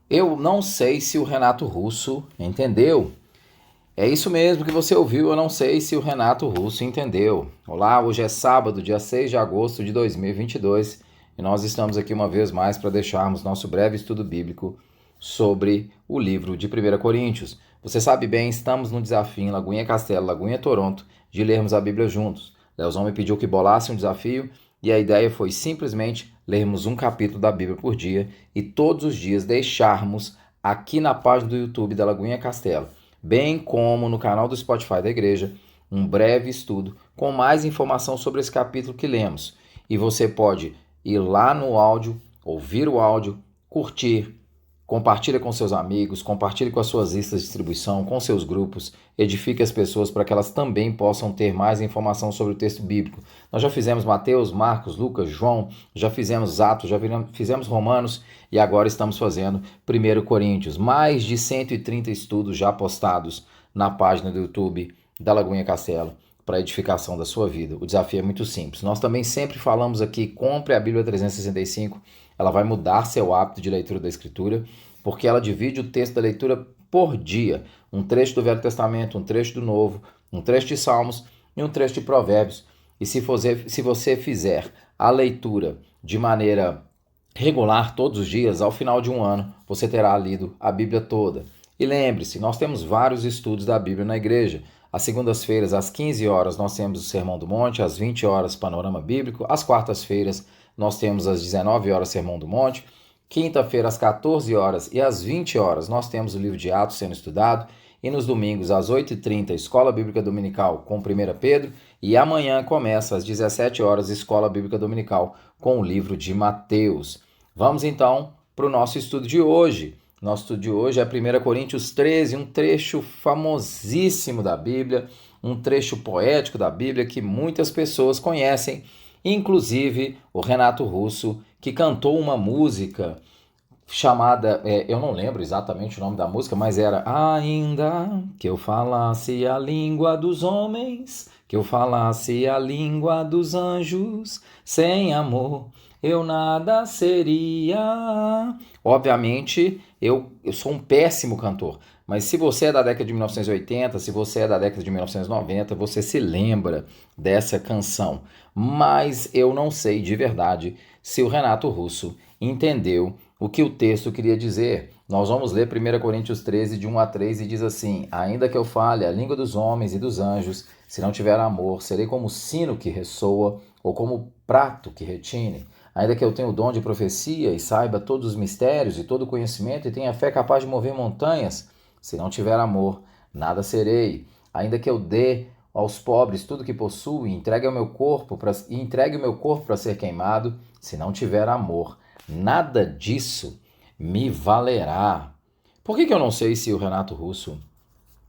Eu não sei se o Renato Russo entendeu. É isso mesmo que você ouviu, eu não sei se o Renato Russo entendeu. Olá, hoje é sábado, dia 6 de agosto de 2022, e nós estamos aqui uma vez mais para deixarmos nosso breve estudo bíblico sobre o livro de 1 Coríntios. Você sabe bem, estamos no desafio em Lagoinha Castelo, Lagoinha Toronto, de lermos a Bíblia juntos. Leozão me pediu que bolasse um desafio e a ideia foi simplesmente lermos um capítulo da Bíblia por dia e todos os dias deixarmos aqui na página do YouTube da Lagoinha Castelo, bem como no canal do Spotify da igreja, um breve estudo com mais informação sobre esse capítulo que lemos. E você pode ir lá no áudio, ouvir o áudio, curtir, compartilha com seus amigos, compartilhe com as suas listas de distribuição, com seus grupos, edifique as pessoas para que elas também possam ter mais informação sobre o texto bíblico. Nós já fizemos Mateus, Marcos, Lucas, João, já fizemos Atos, já fizemos Romanos e agora estamos fazendo 1 Coríntios. Mais de 130 estudos já postados na página do YouTube da Lagoinha Castelo para a edificação da sua vida. O desafio é muito simples. Nós também sempre falamos aqui, compre a Bíblia 365, ela vai mudar seu hábito de leitura da Escritura, porque ela divide o texto da leitura por dia. Um trecho do Velho Testamento, um trecho do Novo, um trecho de Salmos e um trecho de Provérbios. E se você fizer a leitura de maneira regular todos os dias, ao final de um ano, você terá lido a Bíblia toda. E lembre-se, nós temos vários estudos da Bíblia na igreja. Às segundas-feiras, às 15 horas, nós temos o Sermão do Monte, às 20 horas, Panorama Bíblico. Às quartas-feiras, nós temos às 19 horas, Sermão do Monte. Quinta-feira, às 14 horas e às 20 horas, nós temos o livro de Atos sendo estudado. E nos domingos, às 8h30, Escola Bíblica Dominical com 1 Pedro. E amanhã começa, às 17 horas, Escola Bíblica Dominical com o livro de Mateus. Vamos então para o nosso estudo de hoje. Nosso estudo de hoje é 1 Coríntios 13, um trecho famosíssimo da Bíblia, um trecho poético da Bíblia que muitas pessoas conhecem, inclusive o Renato Russo, que cantou uma música chamada, eu não lembro exatamente o nome da música, mas era Ainda que eu falasse a língua dos homens, que eu falasse a língua dos anjos, sem amor eu nada seria. Obviamente, eu sou um péssimo cantor, mas se você é da década de 1980, se você é da década de 1990, você se lembra dessa canção. Mas eu não sei de verdade se o Renato Russo entendeu o que o texto queria dizer. Nós vamos ler 1 Coríntios 13, de 1 a 3, e diz assim: Ainda que eu fale a língua dos homens e dos anjos, se não tiver amor, serei como sino que ressoa, ou como prato que retine. Ainda que eu tenha o dom de profecia e saiba todos os mistérios e todo o conhecimento e tenha fé capaz de mover montanhas, se não tiver amor, nada serei. Ainda que eu dê aos pobres tudo que possuo e entregue o meu corpo para ser queimado, se não tiver amor, nada disso me valerá. Por que eu não sei se o Renato Russo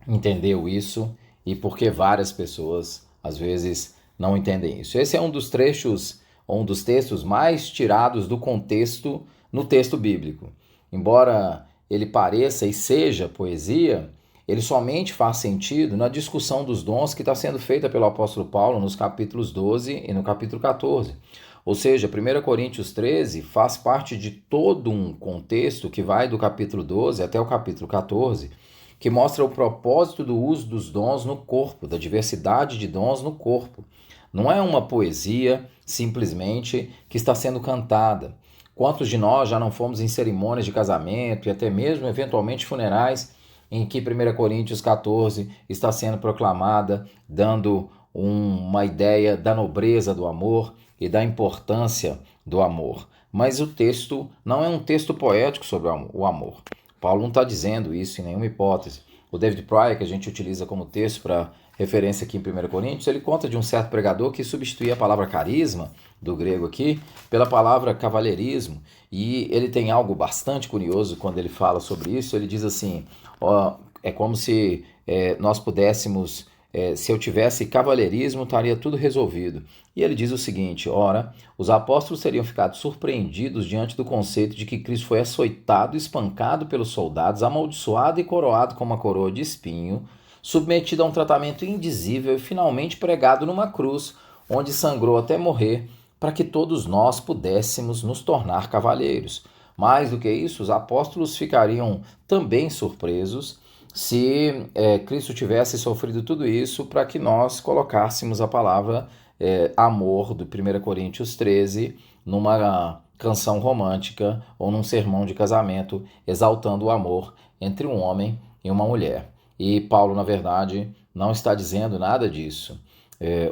entendeu isso e por que várias pessoas às vezes não entendem isso? Esse é um dos trechos, um dos textos mais tirados do contexto no texto bíblico. Embora ele pareça e seja poesia, ele somente faz sentido na discussão dos dons que está sendo feita pelo apóstolo Paulo nos capítulos 12 e no capítulo 14. Ou seja, 1 Coríntios 13 faz parte de todo um contexto que vai do capítulo 12 até o capítulo 14, que mostra o propósito do uso dos dons no corpo, da diversidade de dons no corpo. Não é uma poesia simplesmente que está sendo cantada. Quantos de nós já não fomos em cerimônias de casamento e até mesmo eventualmente funerais em que 1 Coríntios 14 está sendo proclamada, dando uma ideia da nobreza do amor e da importância do amor. Mas o texto não é um texto poético sobre o amor. Paulo não está dizendo isso em nenhuma hipótese. O David Pryor, que a gente utiliza como texto para referência aqui em 1 Coríntios, ele conta de um certo pregador que substituía a palavra carisma, do grego aqui, pela palavra cavalheirismo. E ele tem algo bastante curioso quando ele fala sobre isso. Ele diz assim, é como se nós pudéssemos, se eu tivesse cavalheirismo, estaria tudo resolvido. E ele diz o seguinte: ora, os apóstolos teriam ficado surpreendidos diante do conceito de que Cristo foi açoitado, espancado pelos soldados, amaldiçoado e coroado com uma coroa de espinho, submetido a um tratamento indizível e finalmente pregado numa cruz, onde sangrou até morrer, para que todos nós pudéssemos nos tornar cavalheiros. Mais do que isso, os apóstolos ficariam também surpresos se Cristo tivesse sofrido tudo isso para que nós colocássemos a palavra amor do 1 Coríntios 13 numa canção romântica ou num sermão de casamento exaltando o amor entre um homem e uma mulher. E Paulo, na verdade, não está dizendo nada disso.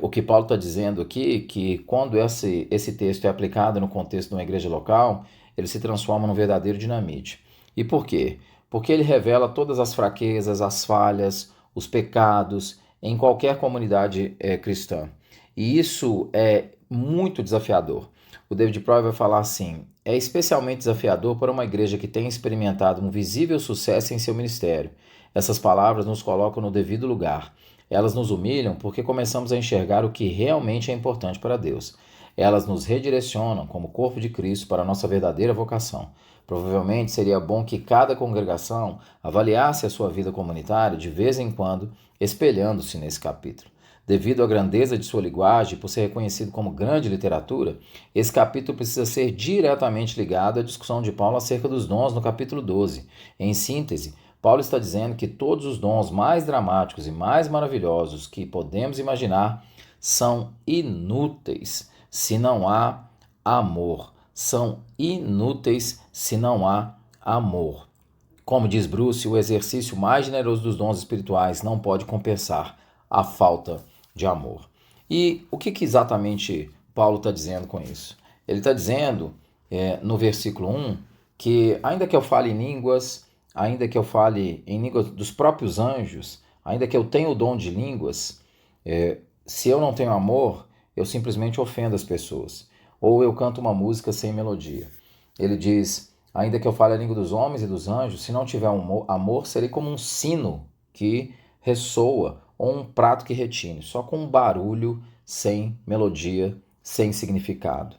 O que Paulo está dizendo aqui é que quando esse texto é aplicado no contexto de uma igreja local, ele se transforma num verdadeiro dinamite. E por quê? Porque ele revela todas as fraquezas, as falhas, os pecados em qualquer comunidade cristã. E isso é muito desafiador. O David Proy vai falar assim: é especialmente desafiador para uma igreja que tem experimentado um visível sucesso em seu ministério. Essas palavras nos colocam no devido lugar. Elas nos humilham porque começamos a enxergar o que realmente é importante para Deus. Elas nos redirecionam como corpo de Cristo para a nossa verdadeira vocação. Provavelmente seria bom que cada congregação avaliasse a sua vida comunitária de vez em quando, espelhando-se nesse capítulo. Devido à grandeza de sua linguagem, por ser reconhecido como grande literatura, esse capítulo precisa ser diretamente ligado à discussão de Paulo acerca dos dons no capítulo 12. Em síntese, Paulo está dizendo que todos os dons mais dramáticos e mais maravilhosos que podemos imaginar são inúteis se não há amor. São inúteis se não há amor. Como diz Bruce, o exercício mais generoso dos dons espirituais não pode compensar a falta de amor. E o que exatamente Paulo está dizendo com isso? Ele está dizendo, no versículo 1, que ainda que eu fale em línguas, ainda que eu fale em línguas dos próprios anjos, ainda que eu tenha o dom de línguas, se eu não tenho amor, eu simplesmente ofendo as pessoas. Ou eu canto uma música sem melodia. Ele diz, ainda que eu fale a língua dos homens e dos anjos, se não tiver amor, serei como um sino que ressoa, ou um prato que retine, só com um barulho, sem melodia, sem significado.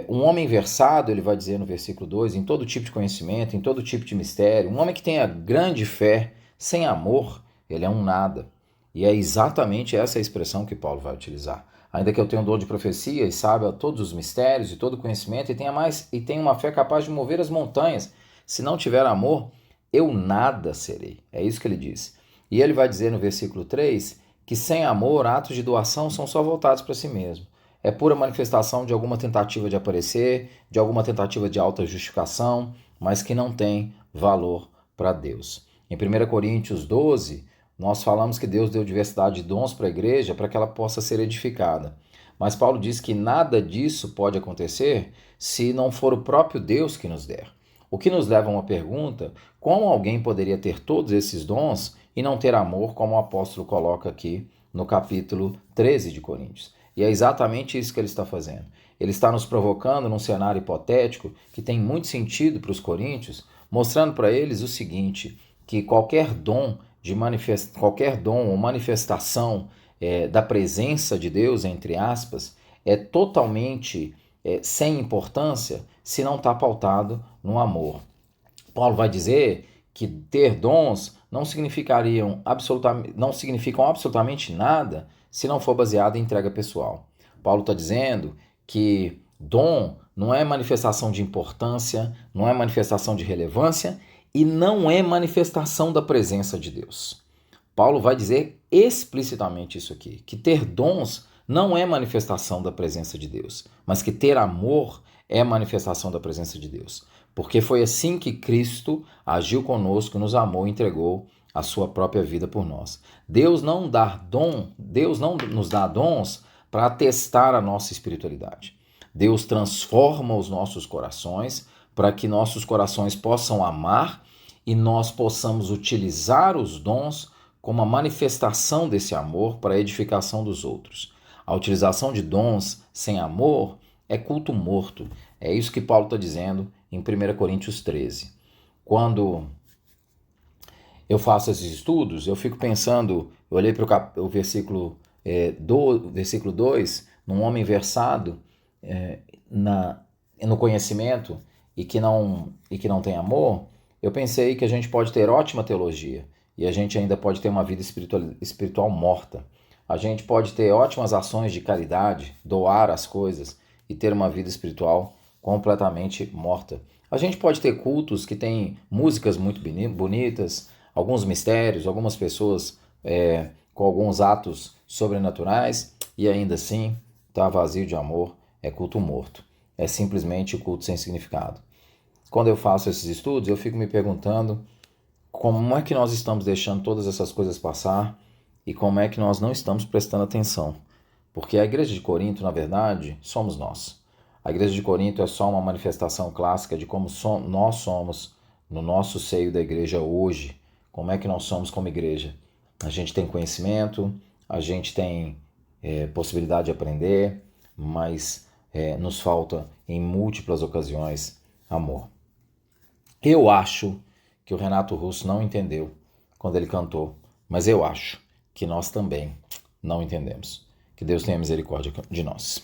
Um homem versado, ele vai dizer no versículo 2, em todo tipo de conhecimento, em todo tipo de mistério, um homem que tenha grande fé, sem amor, ele é um nada. E é exatamente essa a expressão que Paulo vai utilizar. Ainda que eu tenha um dom de profecia e saiba todos os mistérios e todo o conhecimento e tenha uma fé capaz de mover as montanhas, se não tiver amor, eu nada serei. É isso que ele diz. E ele vai dizer no versículo 3 que sem amor, atos de doação são só voltados para si mesmo. É pura manifestação de alguma tentativa de aparecer, de alguma tentativa de autojustificação, mas que não tem valor para Deus. Em 1 Coríntios 12, nós falamos que Deus deu diversidade de dons para a igreja para que ela possa ser edificada. Mas Paulo diz que nada disso pode acontecer se não for o próprio Deus que nos der. O que nos leva a uma pergunta: como alguém poderia ter todos esses dons e não ter amor, como o apóstolo coloca aqui no capítulo 13 de Coríntios? E é exatamente isso que ele está fazendo. Ele está nos provocando num cenário hipotético que tem muito sentido para os coríntios, mostrando para eles o seguinte, que qualquer dom ou manifestação da presença de Deus, entre aspas, é totalmente sem importância se não está pautado no amor. Paulo vai dizer que ter dons não significam absolutamente nada se não for baseado em entrega pessoal. Paulo está dizendo que dom não é manifestação de importância, não é manifestação de relevância e não é manifestação da presença de Deus. Paulo vai dizer explicitamente isso aqui, que ter dons não é manifestação da presença de Deus, mas que ter amor é manifestação da presença de Deus. Porque foi assim que Cristo agiu conosco, nos amou e entregou a sua própria vida por nós. Deus não nos dá dons para testar a nossa espiritualidade. Deus transforma os nossos corações para que nossos corações possam amar e nós possamos utilizar os dons como a manifestação desse amor para a edificação dos outros. A utilização de dons sem amor é culto morto. É isso que Paulo está dizendo em 1 Coríntios 13. Quando eu faço esses estudos, eu fico pensando, eu olhei para o versículo 2, num homem versado no conhecimento e que não tem amor, eu pensei que a gente pode ter ótima teologia e a gente ainda pode ter uma vida espiritual morta. A gente pode ter ótimas ações de caridade, doar as coisas e ter uma vida espiritual completamente morta. A gente pode ter cultos que têm músicas muito bonitas, alguns mistérios, algumas pessoas com alguns atos sobrenaturais, e ainda assim está vazio de amor, é culto morto. É simplesmente culto sem significado. Quando eu faço esses estudos, eu fico me perguntando como é que nós estamos deixando todas essas coisas passar e como é que nós não estamos prestando atenção. Porque a igreja de Corinto, na verdade, somos nós. A igreja de Corinto é só uma manifestação clássica de como nós somos no nosso seio da igreja hoje. Como é que nós somos como igreja? A gente tem conhecimento, a gente tem possibilidade de aprender, mas nos falta em múltiplas ocasiões amor. Eu acho que o Renato Russo não entendeu quando ele cantou, mas eu acho que nós também não entendemos. Que Deus tenha misericórdia de nós.